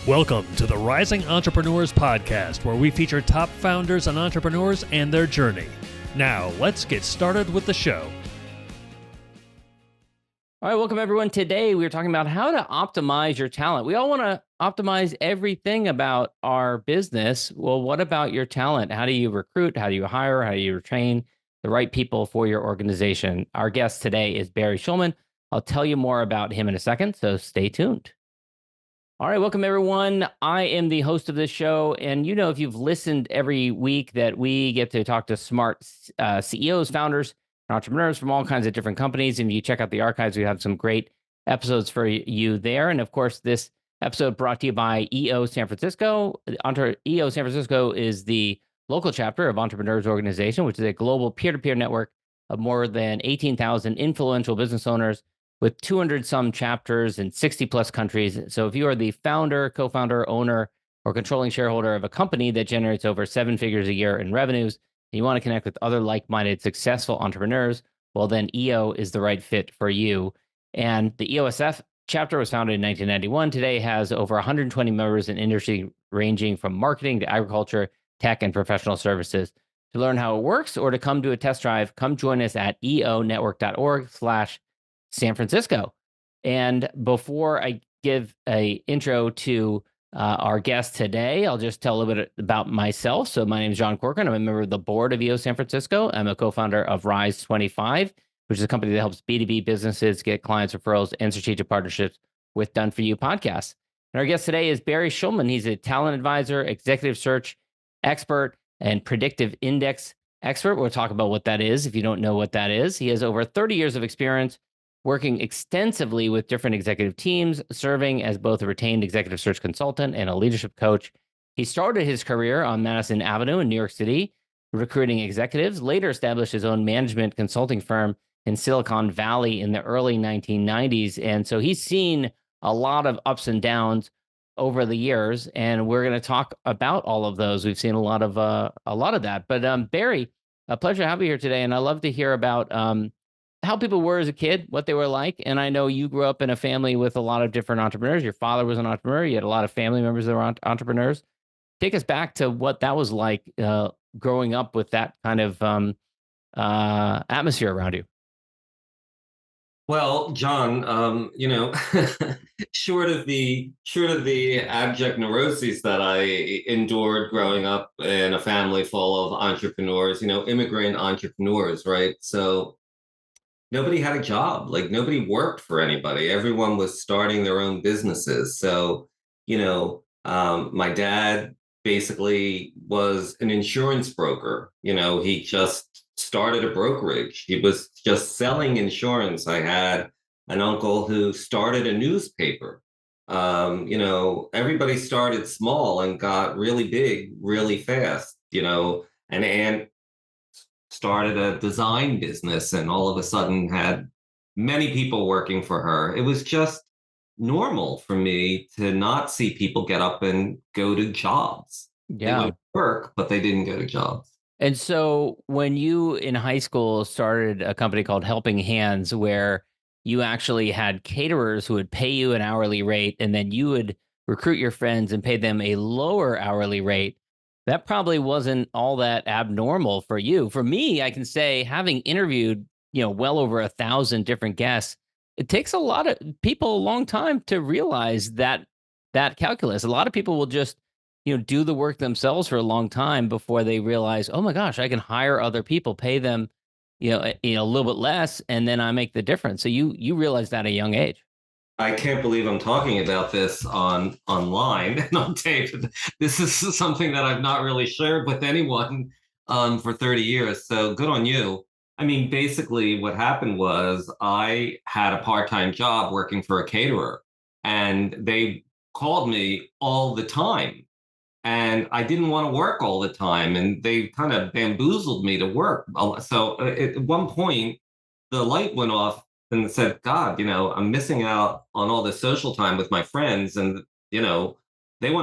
Welcome to the Rising Entrepreneurs Podcast, where we feature top founders and entrepreneurs and their journey. Now, let's get started with the show. All right, welcome everyone. Today we're talking about how to optimize your talent. We all want to optimize everything about our business. Well, what about your talent? How do you recruit? How do you hire? How do you retain the right people for your organization? Our guest today is Barry Shulman. I'll tell you more about him in a second, so stay tuned. All right, welcome everyone. I am the host of this show, and you know, if you've listened every week that we get to talk to smart CEOs, founders, entrepreneurs from all kinds of different companies. And if you check out the archives, we have some great episodes for you there. And of course, this episode brought to you by EO San Francisco. EO San Francisco is the local chapter of Entrepreneurs Organization, which is a global peer-to-peer network of more than 18,000 influential business owners with 200 some chapters in 60 plus countries. So if you are the founder, co-founder, owner, or controlling shareholder of a company that generates over 7 figures a year in revenues, and you want to connect with other like-minded successful entrepreneurs, well, then EO is the right fit for you. And the EOSF chapter was founded in 1991. Today has over 120 members in industry ranging from marketing to agriculture, tech, and professional services. To learn how it works or to come to a test drive, come join us at eonetwork.org/San Francisco. And before I give an intro to our guest today, I'll just tell a little bit about myself. So my name is John Corcoran. I'm a member of the board of EO San Francisco. I'm a co-founder of Rise 25, which is a company that helps B2B businesses get clients, referrals, and strategic partnerships with Done For You podcasts. And our guest today is Barry Shulman. He's a talent advisor, executive search expert, and predictive index expert. We'll talk about what that is if you don't know what that is. He has over 30 years of experience working extensively with different executive teams, serving as both a retained executive search consultant and a leadership coach. He started his career on Madison Avenue in New York City, recruiting executives, later established his own management consulting firm in Silicon Valley in the early 1990s. And so he's seen a lot of ups and downs over the years, and we're going to talk about all of those. We've seen a lot of that. But Barry, a pleasure to have you here today, and I love to hear about how people were as a kid, what they were like. And I know you grew up in a family with a lot of different entrepreneurs. Your father was an entrepreneur. You had a lot of family members that were entrepreneurs. Take us back to what that was like growing up with that kind of atmosphere around you. Well, John, short of the abject neuroses that I endured growing up in a family full of entrepreneurs, immigrant entrepreneurs, right? So nobody had a job. Like, nobody worked for anybody. Everyone was starting their own businesses. So, my dad basically was an insurance broker. He just started a brokerage. He was just selling insurance. I had an uncle who started a newspaper. Everybody started small and got really big really fast. An aunt started a design business and all of a sudden had many people working for her. It was just normal for me to not see people get up and go to jobs. Yeah. They would work, but they didn't go to jobs. And so when you in high school started a company called Helping Hands, where you actually had caterers who would pay you an hourly rate, and then you would recruit your friends and pay them a lower hourly rate, that probably wasn't all that abnormal for you. For me, I can say, having interviewed, well over 1,000 different guests, it takes a lot of people a long time to realize that calculus. A lot of people will just, do the work themselves for a long time before they realize, oh my gosh, I can hire other people, pay them, a little bit less, and then I make the difference. So you realize that at a young age. I can't believe I'm talking about this online and on tape. This is something that I've not really shared with anyone for 30 years. So good on you. I mean, basically what happened was I had a part-time job working for a caterer, and they called me all the time. And I didn't want to work all the time, and they kind of bamboozled me to work. So at one point, the light went off and said, God, I'm missing out on all this social time with my friends, and, they want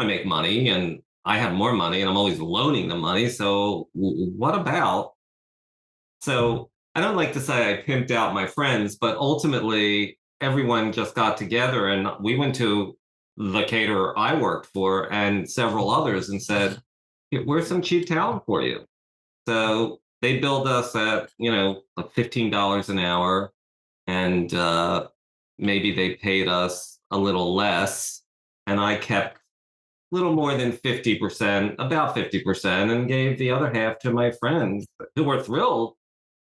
to make money, and I have more money, and I'm always loaning them money. So what about? So I don't like to say I pimped out my friends, but ultimately everyone just got together and we went to the caterer I worked for and several others and said, "Where's some cheap talent for you?" So they billed us at, like $15 an hour, and maybe they paid us a little less. And I kept a little more than 50%, about 50%, and gave the other half to my friends who were thrilled.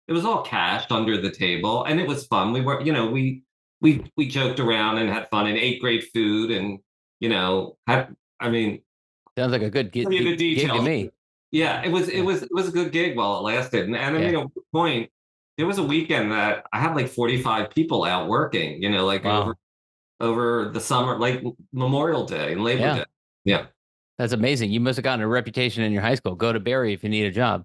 It was all cash under the table, and it was fun. We were, we joked around and had fun and ate great food, and had. I mean, Sounds like a good tell you the gig to details. me. Yeah, it was it Yeah. was it was a good gig while it lasted. And I Yeah. mean, at one point, there was a weekend that I had like 45 people out working, like Wow. over the summer, like Memorial Day and Labor Yeah. Day. Yeah. That's amazing. You must have gotten a reputation in your high school. Go to Barry if you need a job.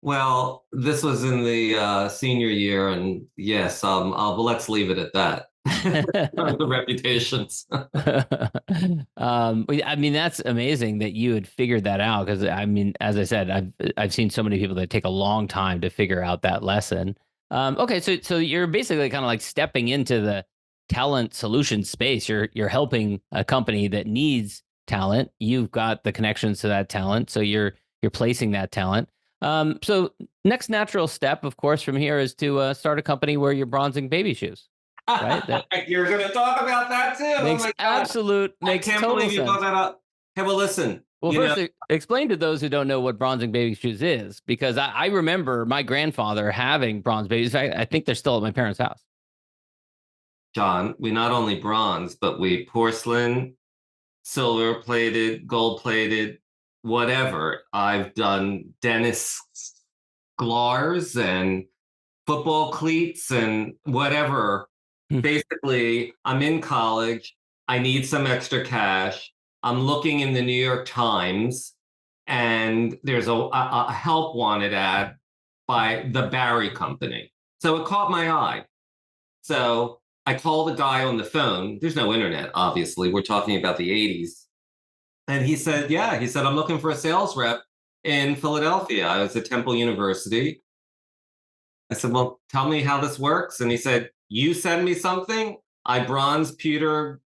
Well, this was in the senior year, and yes, but let's leave it at that. The reputations. I mean, that's amazing that you had figured that out. Because I mean, as I said, I've seen so many people that take a long time to figure out that lesson. Okay, so you're basically kind of like stepping into the talent solution space. You're helping a company that needs talent. You've got the connections to that talent, so you're placing that talent. So next natural step, of course, from here is to start a company where you're bronzing baby shoes, right? That You're going to talk about that too. Oh makes my God. I makes can't total believe you brought sense. that up. Hey, well, listen, Well, first, explain to those who don't know what bronzing baby shoes is, because I remember my grandfather having bronze babies. I think they're still at my parents' house. John, we not only bronze, but we porcelain, silver plated, gold plated, whatever. I've done dentist glars and football cleats and whatever. Hmm. Basically, I'm in college. I need some extra cash. I'm looking in the New York Times, and there's a help wanted ad by the Barry Company. So it caught my eye. So I call the guy on the phone. There's no internet, obviously. We're talking about the 80s. And he said, "Yeah, he said, I'm looking for a sales rep in Philadelphia." I was at Temple University. I said, "Well, tell me how this works." And he said, "You send me something, I bronze, pewter,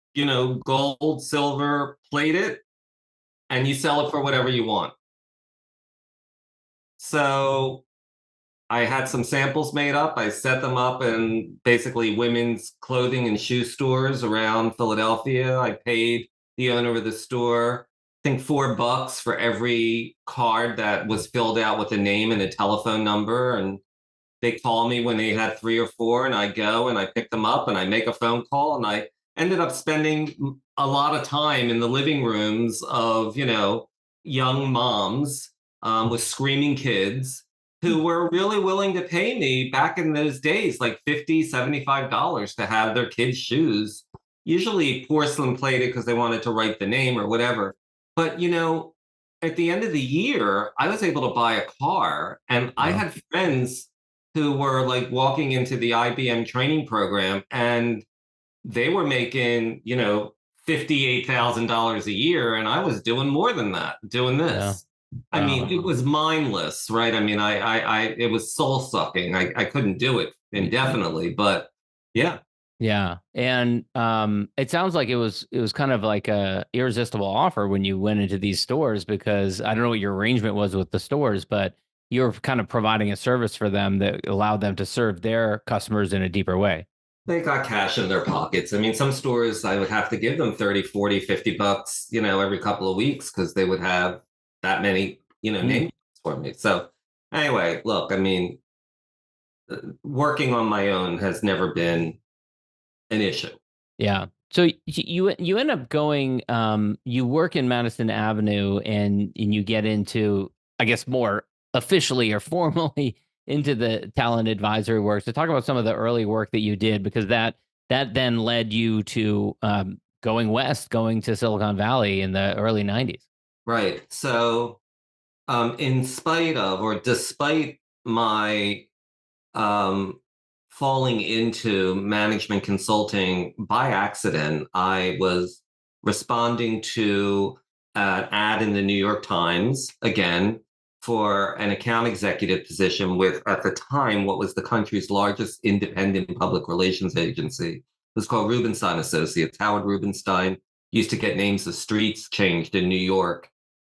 gold, silver, plate it, and you sell it for whatever you want." So I had some samples made up. I set them up in basically women's clothing and shoe stores around Philadelphia. I paid the owner of the store, I think $4 for every card that was filled out with a name and a telephone number. And they call me when they had three or four, and I go and I pick them up and I make a phone call. And I ended up spending a lot of time in the living rooms of, young moms with screaming kids who were really willing to pay me back in those days, like $50, $75 to have their kids' shoes, usually porcelain plated because they wanted to write the name or whatever. But, at the end of the year, I was able to buy a car, and I Wow. had friends who were like walking into the IBM training program, and they were making, $58,000 a year, and I was doing more than that, doing Yeah. this. I mean, Wow. it was mindless, right? I mean, it was soul sucking. I couldn't do it indefinitely, but yeah. Yeah, and it sounds like it was kind of like a irresistible offer when you went into these stores, because I don't know what your arrangement was with the stores, but you're kind of providing a service for them that allowed them to serve their customers in a deeper way. They got cash in their pockets. I mean, some stores I would have to give them 30, 40, $50, every couple of weeks because they would have that many, Mm, names for me. So anyway, look, I mean, working on my own has never been an issue. yeah. So you end up going, you work in Madison Avenue, and you get into, I guess, more officially or formally into the talent advisory work. So talk about some of the early work that you did, because that then led you to going west, going to Silicon Valley in the early 90s. Right. So, in spite of or despite my um, falling into management consulting by accident, I was responding to an ad in the New York Times again for an account executive position with, at the time, what was the country's largest independent public relations agency. It was called Rubenstein Associates, Howard Rubenstein. used to get names of streets changed in New York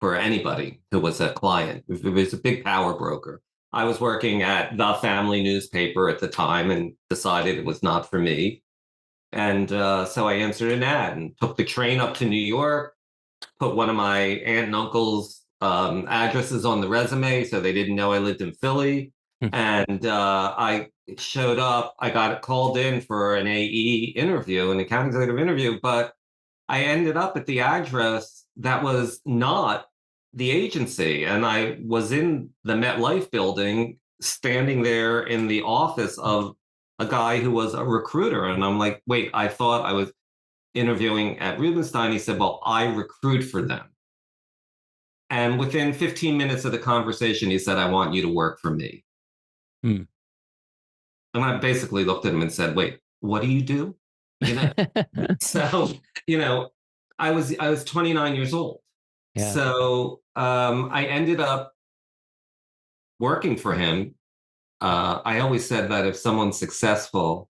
for anybody who was a client. It was a big power broker. I was working at the family newspaper at the time and decided it was not for me. And so I answered an ad and took the train up to New York, put one of my aunt and uncle's addresses on the resume so they didn't know I lived in Philly. And I showed up, I got called in for an AE interview, an account executive interview, but I ended up at the address that was not the agency. And I was in the MetLife building, standing there in the office of a guy who was a recruiter. And I'm like, wait, I thought I was interviewing at Rubenstein. He said, well, I recruit for them. And within 15 minutes of the conversation, he said, I want you to work for me. Hmm. And I basically looked at him and said, wait, what do you do? You know, so, you know, I was 29 years old. Yeah. So I ended up working for him. I always said that if someone's successful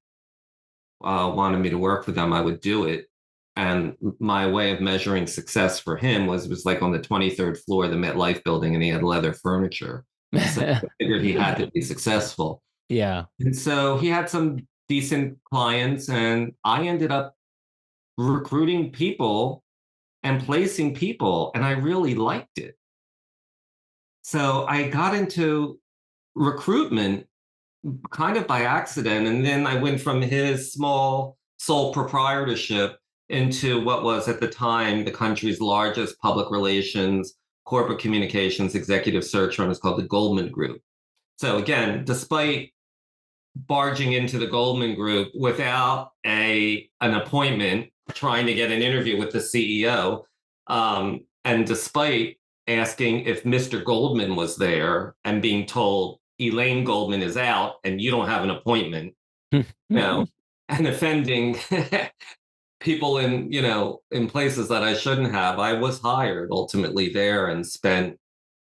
wanted me to work for them, I would do it. And my way of measuring success for him was like on the 23rd floor of the MetLife building, and he had leather furniture. So I figured he had to be successful. Yeah. And so he had some decent clients, and I ended up recruiting people and placing people, and I really liked it. So I got into recruitment kind of by accident. And then I went from his small sole proprietorship into what was at the time the country's largest public relations, corporate communications, executive search firm. It's called the Goldman Group. So again, despite barging into the Goldman Group without an appointment, trying to get an interview with the CEO, and despite asking if Mr. Goldman was there and being told Elaine Goldman is out and you don't have an appointment, and offending people in places that I shouldn't have, I was hired ultimately there and spent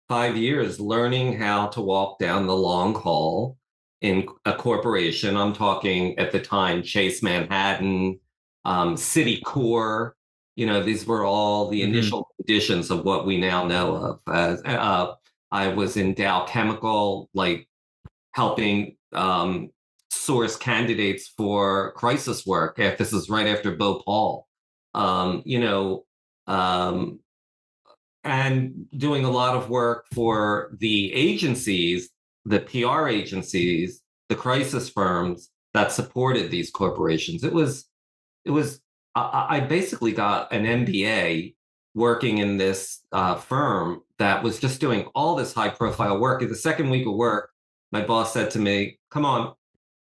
5 years learning how to walk down the long hall in a corporation. I'm talking at the time Chase Manhattan, Citicorp. These were all the initial conditions of what we now know of as. I was in Dow Chemical, like helping source candidates for crisis work. This is right after Bhopal. Um, and doing a lot of work for the agencies, the PR agencies, the crisis firms that supported these corporations. I basically got an MBA working in this firm that was just doing all this high profile work. In the second week of work, my boss said to me, come on,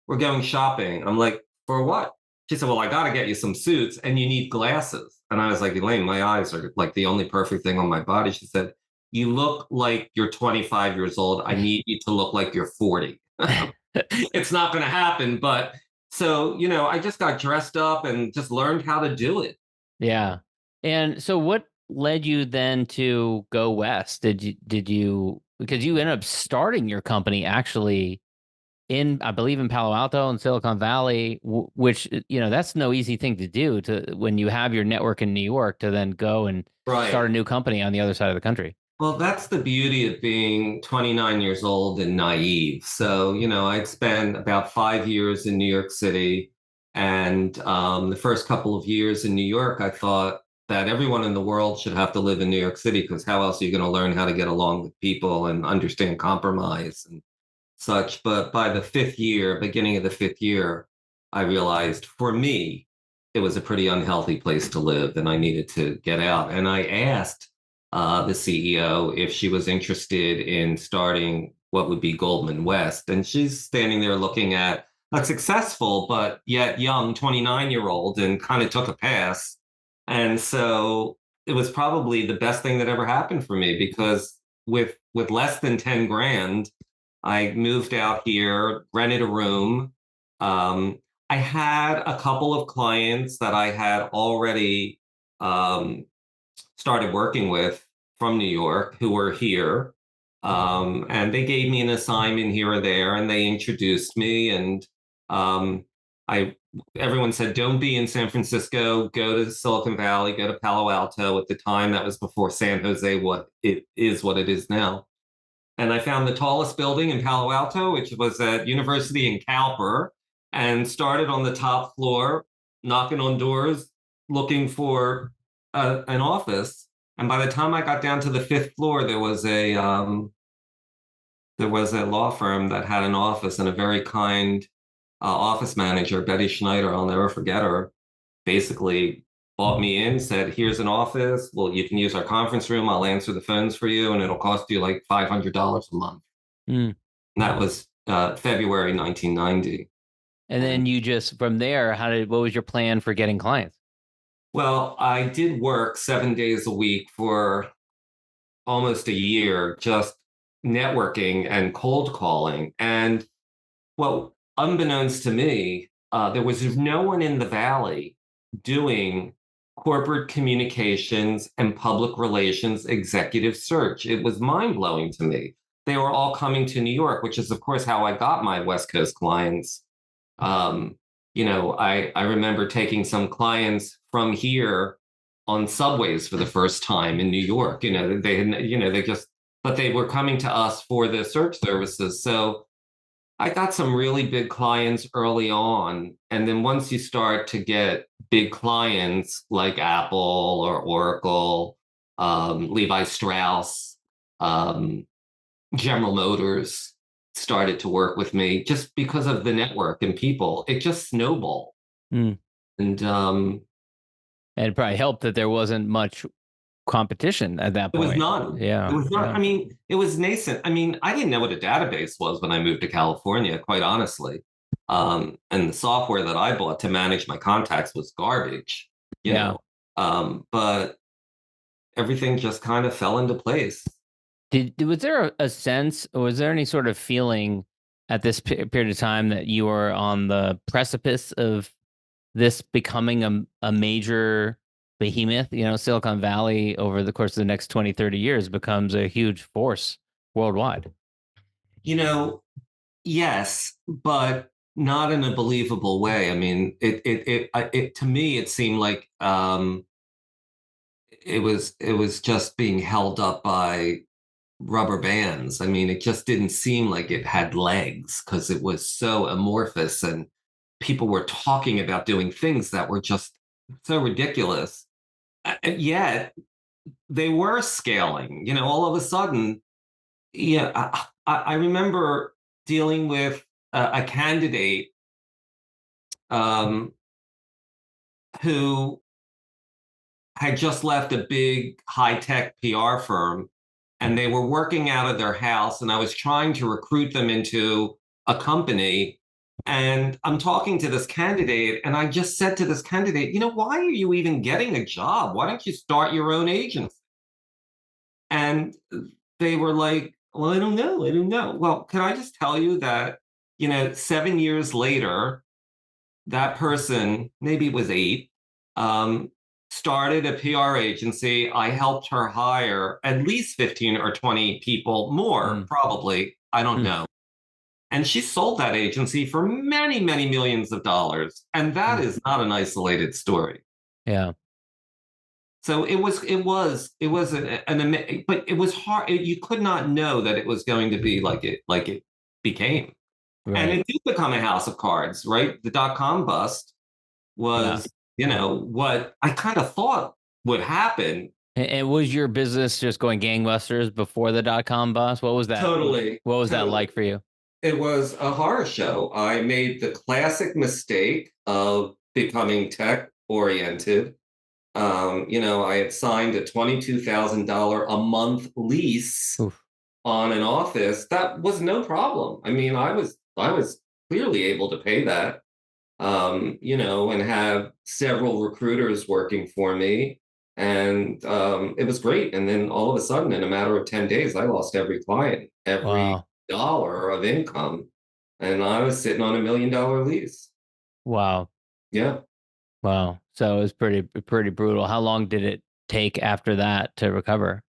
we're going shopping. I'm like, for what? She said, well, I got to get you some suits and you need glasses. And I was like, Elaine, my eyes are like the only perfect thing on my body. She said, you look like you're 25 years old. I need you to look like you're 40. It's not going to happen. But so, I just got dressed up and just learned how to do it. Yeah. And so what led you then to go west? Did you, because you ended up starting your company actually I believe in Palo Alto and Silicon Valley, which, that's no easy thing to do when you have your network in New York to then go and start a new company on the other side of the country. Well, that's the beauty of being 29 years old and naive. So, I'd spent about 5 years in New York City. And the first couple of years in New York, I thought that everyone in the world should have to live in New York City, because how else are you going to learn how to get along with people and understand compromise and such. But by the beginning of the fifth year, I realized for me, it was a pretty unhealthy place to live and I needed to get out. And I asked the CEO if she was interested in starting what would be Goldman West. And she's standing there looking at a successful but yet young 29-year-old and kind of took a pass. And so it was probably the best thing that ever happened for me, because with less than 10 grand, I moved out here, rented a room. I had a couple of clients that I had already started working with from New York who were here. And they gave me an assignment here or there and they introduced me. And I everyone said, don't be in San Francisco, go to Silicon Valley, go to Palo Alto. At the time, that was before San Jose, what it is now. And I found the tallest building in Palo Alto, which was at University in Cowper, and started on the top floor, knocking on doors, looking for an office. And by the time I got down to the fifth floor, there was a law firm that had an office, and a very kind office manager, Betty Schneider, I'll never forget her, basically bought me in, said, here's an office. Well, you can use our conference room. I'll answer the phones for you, and it'll cost you like $500 a month. Mm. And that was February 1990. And then you just, from there, what was your plan for getting clients? Well, I did work 7 days a week for almost a year, just networking and cold calling. And well, unbeknownst to me, there was no one in the Valley doing corporate communications and public relations executive search. It was mind blowing to me. They were all coming to New York, which is, of course, how I got my West Coast clients. I remember taking some clients from here on subways for the first time in New York. But they were coming to us for the search services. So I got some really big clients early on. And then once you start to get big clients like Apple or Oracle, Levi Strauss, General Motors started to work with me just because of the network and people. It just snowballed. Mm. And it probably helped that there wasn't much competition at that point. It was none. Yeah. It was not. Yeah. I mean, it was nascent. I mean, I didn't know what a database was when I moved to California, quite honestly. And the software that I bought to manage my contacts was garbage, you know. But everything just kind of fell into place. Was there a sense, or was there any sort of feeling at this period of time that you were on the precipice of this becoming a major behemoth? Silicon Valley over the course of the next 20, 30 years becomes a huge force worldwide. Yes, but not in a believable way. I mean, it to me, it seemed like it was just being held up by rubber bands. I mean, it just didn't seem like it had legs because it was so amorphous, and people were talking about doing things that were just so ridiculous. And yet they were scaling, all of a sudden. Yeah, I remember dealing with a candidate who had just left a big high-tech PR firm, and they were working out of their house, and I was trying to recruit them into a company. And I'm talking to this candidate, and I just said to this candidate, why are you even getting a job? Why don't you start your own agency? And they were like, well, I don't know. I don't know. Well, can I just tell you that, 7 years later, that person, maybe it was 8, started a PR agency. I helped her hire at least 15 or 20 people, more probably. I don't know. And she sold that agency for many, many millions of dollars. And that is not an isolated story. Yeah. So it was but it was hard. You could not know that it was going to be like it became. Right. And it did become a house of cards, right? The dot-com bust was, what I kind of thought would happen. And was your business just going gangbusters before the dot-com bust? What was that? Totally. What was that like for you? It was a horror show. I made the classic mistake of becoming tech oriented. I had signed a $22,000 a month lease on an office. That was no problem. I mean, I was clearly able to pay that, and have several recruiters working for me. And it was great. And then all of a sudden, in a matter of 10 days, I lost every client, every dollar of income. And I was sitting on $1 million lease. Wow. Yeah. Wow. So it was pretty brutal. How long did it take after that to recover?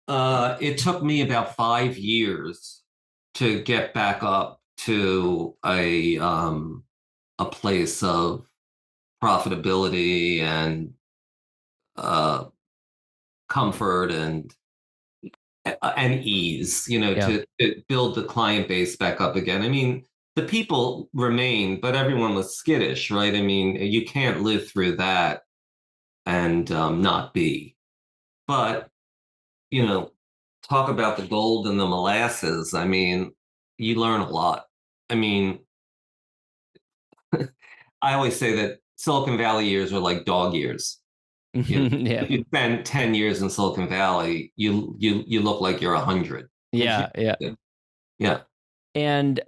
It took me about 5 years to get back up to a a place of profitability and uh, comfort and ease, Yeah. to build the client base back up again. I mean, the people remained, but everyone was skittish, right? I mean, you can't live through that and not be. But, you know, talk about the gold and the molasses. I mean, you learn a lot. I mean, I always say that Silicon Valley years are like dog years. Yeah. If you spend 10 years in Silicon Valley, you look like you're 100. Yeah. Yeah. Yeah. And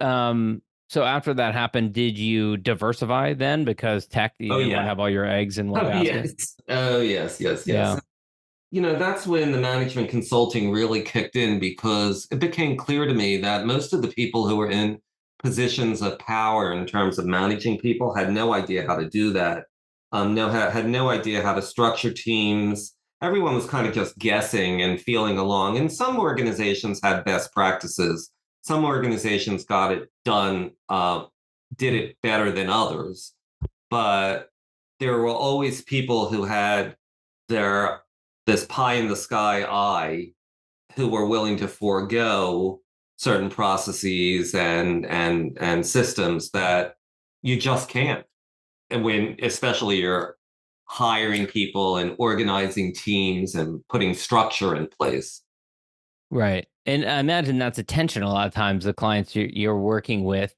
so after that happened, did you diversify then? Because tech, you Oh didn't want to yeah. have all your eggs in one Oh basket. yes. Oh yes, yes, yes. Yeah. That's when the management consulting really kicked in because it became clear to me that most of the people who were in positions of power in terms of managing people had no idea how to do that. Had no idea how to structure teams. Everyone was kind of just guessing and feeling along. And some organizations had best practices. Some organizations got it done, did it better than others. But there were always people who had their this pie in the sky eye who were willing to forego certain processes and systems that you just can't. And when especially you're hiring people and organizing teams and putting structure in place. Right. And I imagine that's a tension a lot of times the clients you're working with,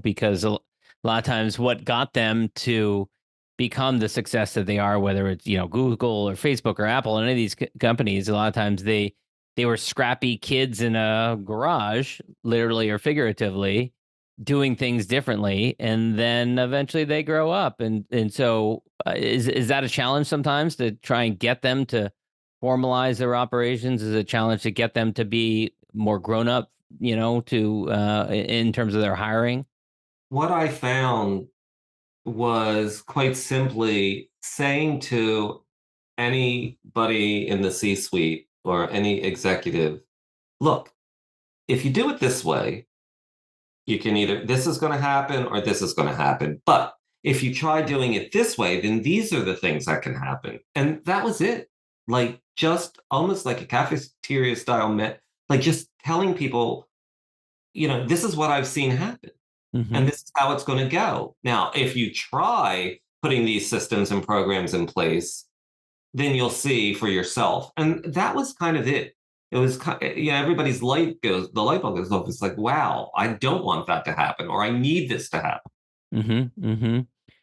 because a lot of times what got them to become the success that they are, whether it's, Google or Facebook or Apple, any of these companies, a lot of times they were scrappy kids in a garage, literally or figuratively, doing things differently, and then eventually they grow up, and so is that a challenge sometimes to try and get them to formalize their operations? Is a challenge to get them to be more grown up, to in terms of their hiring? What I found was quite simply saying to anybody in the C suite or any executive, look, if you do it this way, you can either this is going to happen or this is going to happen. But if you try doing it this way, then these are the things that can happen. And that was it. Like just almost like a cafeteria style like just telling people, this is what I've seen happen. Hmm. And this is how it's going to go. Now, if you try putting these systems and programs in place, then you'll see for yourself. And that was kind of it. It was, everybody's the light bulb goes off. It's like, wow, I don't want that to happen, or I need this to happen. Hmm.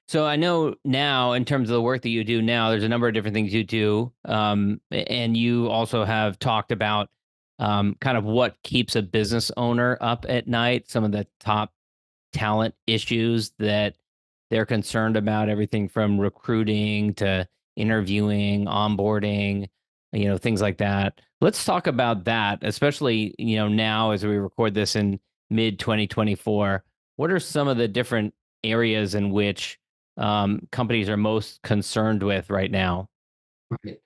So I know now, in terms of the work that you do now, there's a number of different things you do, and you also have talked about kind of what keeps a business owner up at night. Some of the top talent issues that they're concerned about, everything from recruiting to interviewing, onboarding, things like that. Let's talk about that, especially, now as we record this in mid 2024. What are some of the different areas in which companies are most concerned with right now? Right.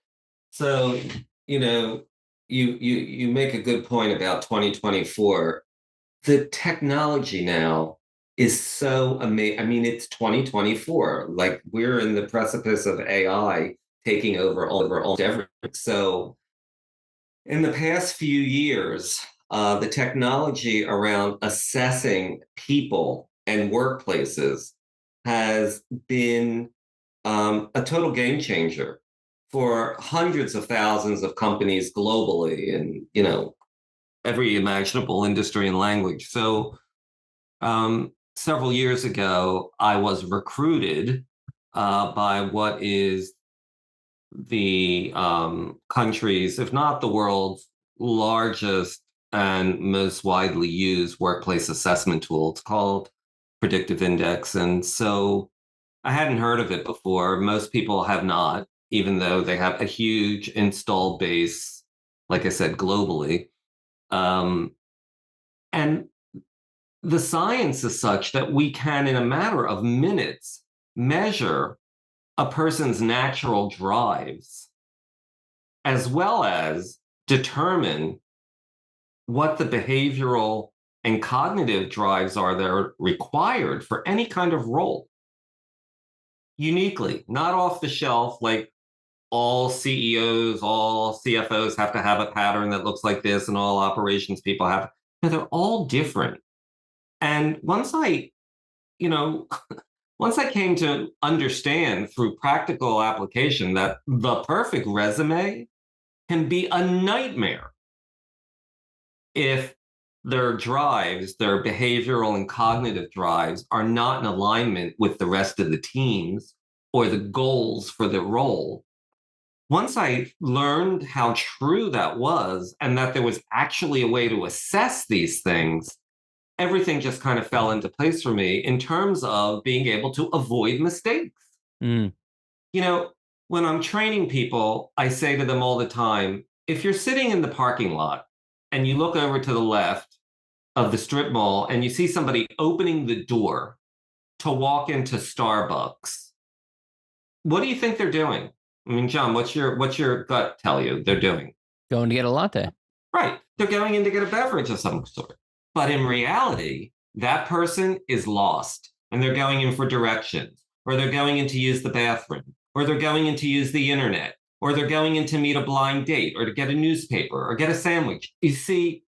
So, you know, you make a good point about 2024. The technology now is so amazing. I mean, it's 2024. Like we're in the precipice of AI taking over almost everything. So in the past few years, the technology around assessing people and workplaces has been a total game changer for hundreds of thousands of companies globally, and every imaginable industry and language. So several years ago, I was recruited by what is the country's, if not the world's, largest and most widely used workplace assessment tool. It's called Predictive Index. And so I hadn't heard of it before. Most people have not, even though they have a huge installed base, like I said, globally. Um, and the science is such that we can, in a matter of minutes, measure a person's natural drives as well as determine what the behavioral and cognitive drives are that are required for any kind of role. uniquely, not off the shelf, like all CEOs, all CFOs have to have a pattern that looks like this, and all operations people have. No, they're all different. And you know, once I came to understand through practical application that the perfect resume can be a nightmare if their drives, their behavioral and cognitive drives, are not in alignment with the rest of the teams or the goals for the role. Once I learned how true that was and that there was actually a way to assess these things, everything just kind of fell into place for me in terms of being able to avoid mistakes. Mm. You know, when I'm training people, I say to them all the time, if you're sitting in the parking lot and you look over to the left of the strip mall and you see somebody opening the door to walk into Starbucks, what do you think they're doing? I mean, John, what's your gut tell you they're doing? Going to get a latte. Right. They're going in to get a beverage of some sort. But in reality, that person is lost and they're going in for directions, or they're going in to use the bathroom, or they're going in to use the internet, or they're going in to meet a blind date, or to get a newspaper, or get a sandwich. You see,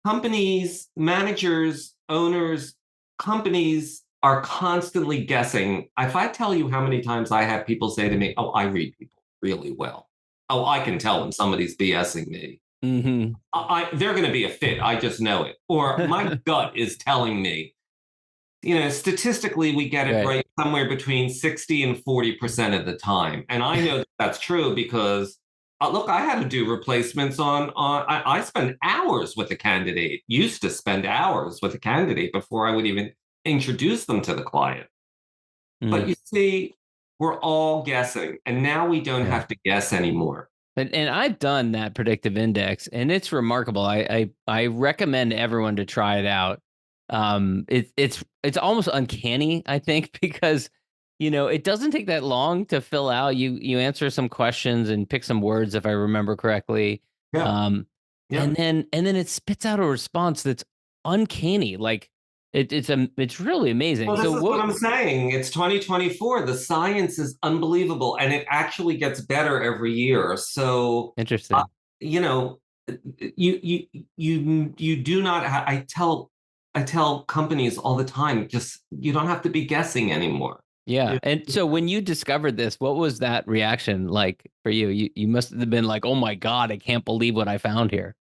companies, managers, owners, companies are constantly guessing. If I tell you how many times I have people say to me, "Oh, I read people really well. Oh, I can tell when somebody's BSing me. Mm-hmm. They're going to be a fit. I just know it." Or my gut is telling me. Statistically, we get it Right. right somewhere between 60 and 40% of the time. And I know that that's true because, look, I had to do replacements I spend hours with a candidate, used to spend hours with a candidate before I would even introduce them to the client. But Mm. you see, we're all guessing, and now we don't Yeah. have to guess anymore. And I've done that predictive index, and it's remarkable. I recommend everyone to try it out. It's almost uncanny, I think, because it doesn't take that long to fill out. You answer some questions and pick some words, if I remember correctly. Yeah. Um, Yeah. and then it spits out a response that's uncanny. Like it's really amazing. Well, this So is what what? I'm saying. It's 2024. The science is unbelievable, and it actually gets better every year. So, uh, Interesting. you know, you do not. I tell companies all the time, just you don't have to be guessing anymore. Yeah. You- And so when you discovered this, what was that reaction like for you? You must have been like, "Oh my God, I can't believe what I found here."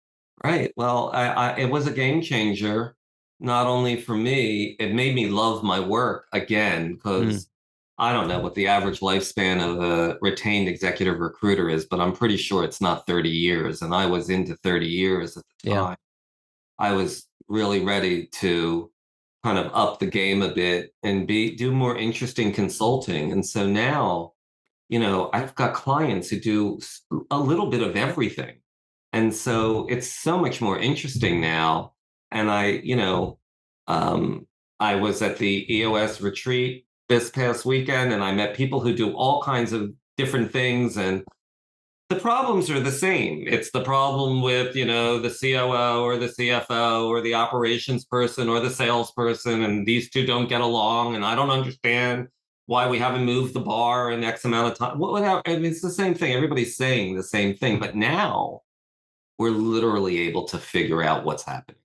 Right. Well, it was a game changer. Not only for me, it made me love my work again Mm, because I don't know what the average lifespan of a retained executive recruiter is, but I'm pretty sure it's not 30 years. And I was into 30 years at the yeah. time. I was really ready to kind of up the game a bit and do more interesting consulting. And so now, I've got clients who do a little bit of everything. And so it's so much more interesting now. And um, I was at the EOS retreat this past weekend and I met people who do all kinds of different things. And the problems are the same. It's the problem with, the COO or the CFO or the operations person or the salesperson, and these two don't get along. And I don't understand why we haven't moved the bar in X amount of time. I mean, it's the same thing. Everybody's saying the same thing, but now we're literally able to figure out what's happening.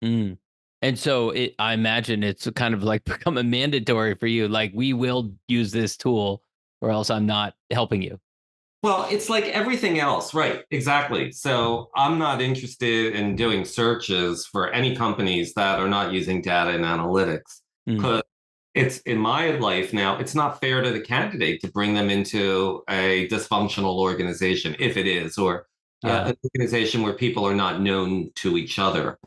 Mm. And so I imagine it's kind of like become a mandatory for you. Like we will use this tool, or else I'm not helping you. Well, it's like everything else, right? Exactly. So I'm not interested in doing searches for any companies that are not using data and analytics Mm, because it's in my life now, it's not fair to the candidate to bring them into a dysfunctional organization, if it is, or yeah. an organization where people are not known to each other.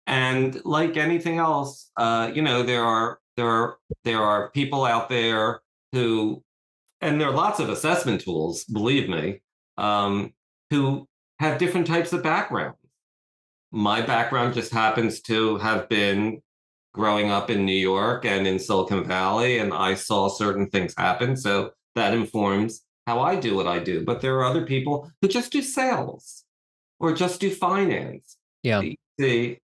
And like anything else, there are people out there who, and there are lots of assessment tools, believe me, um, who have different types of backgrounds. My background just happens to have been growing up in New York and in Silicon Valley, and I saw certain things happen. So that informs how I do what I do. But there are other people who just do sales or just do finance. Yeah. See,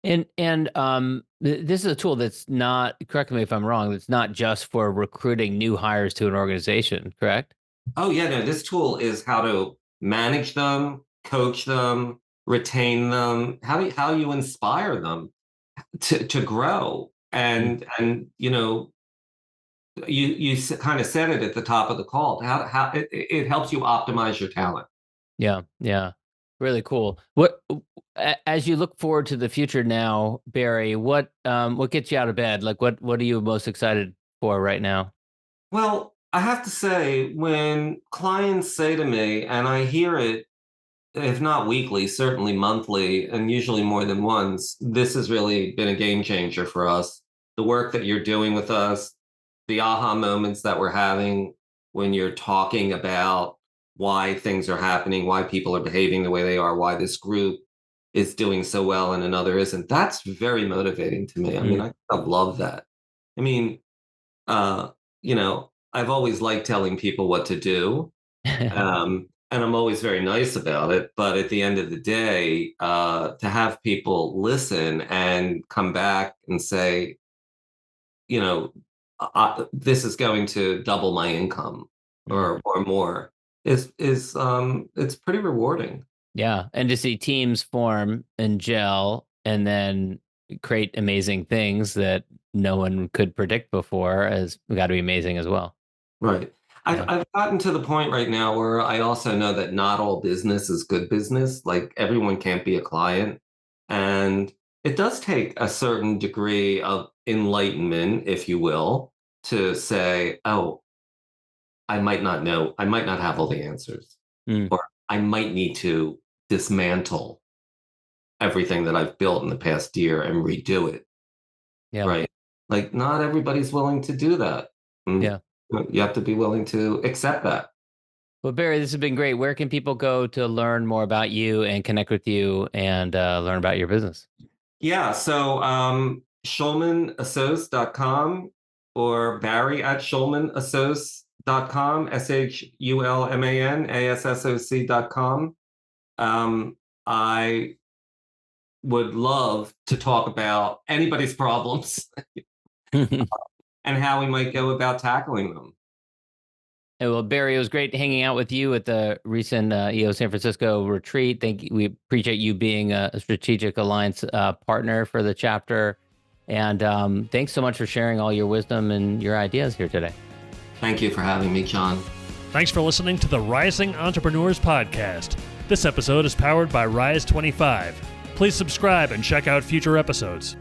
This is a tool that's not, correct me if I'm wrong, that's not just for recruiting new hires to an organization, correct? Oh yeah, no, this tool is how to manage them, coach them, retain them, how you inspire them to grow. Mm. And you kind of said it at the top of the call. How it helps you optimize your talent. Yeah, yeah. Really cool. As you look forward to the future now, Barry, what gets you out of bed? Like what are you most excited for right now? Well, I have to say, when clients say to me, and I hear it, if not weekly, certainly monthly, and usually more than once, this has really been a game changer for us. The work that you're doing with us, the aha moments that we're having when you're talking about why things are happening, why people are behaving the way they are, why this group is doing so well and another isn't. That's very motivating to me. I mean, Mm. I love that. I mean, uh, I've always liked telling people what to do, and I'm always very nice about it. But at the end of the day, to have people listen and come back and say, you know, this is going to double my income Mm. or more, is it's pretty rewarding. Yeah, and to see teams form and gel and then create amazing things that no one could predict before has got to be amazing as well. Right. Yeah. I've gotten to the point right now where I also know that not all business is good business. Like, everyone can't be a client. And it does take a certain degree of enlightenment, if you will, to say, oh, I might not know, I might not have all the answers, Mm. or I might need to dismantle everything that I've built in the past year and redo it. Yeah. Right. Like, not everybody's willing to do that. And Yeah. you have to be willing to accept that. Well, Barry, this has been great. Where can people go to learn more about you and connect with you and learn about your business? Yeah, so schulmanassoc.com or Barry at schulmanassoc.com, SHULMANASSOC.com. I would love to talk about anybody's problems and how we might go about tackling them. Well, Barry, it was great hanging out with you at the recent EO San Francisco retreat. Thank you. We appreciate you being a strategic alliance partner for the chapter. And thanks so much for sharing all your wisdom and your ideas here today. Thank you for having me, John. Thanks for listening to the Rising Entrepreneurs Podcast. This episode is powered by Rise 25. Please subscribe and check out future episodes.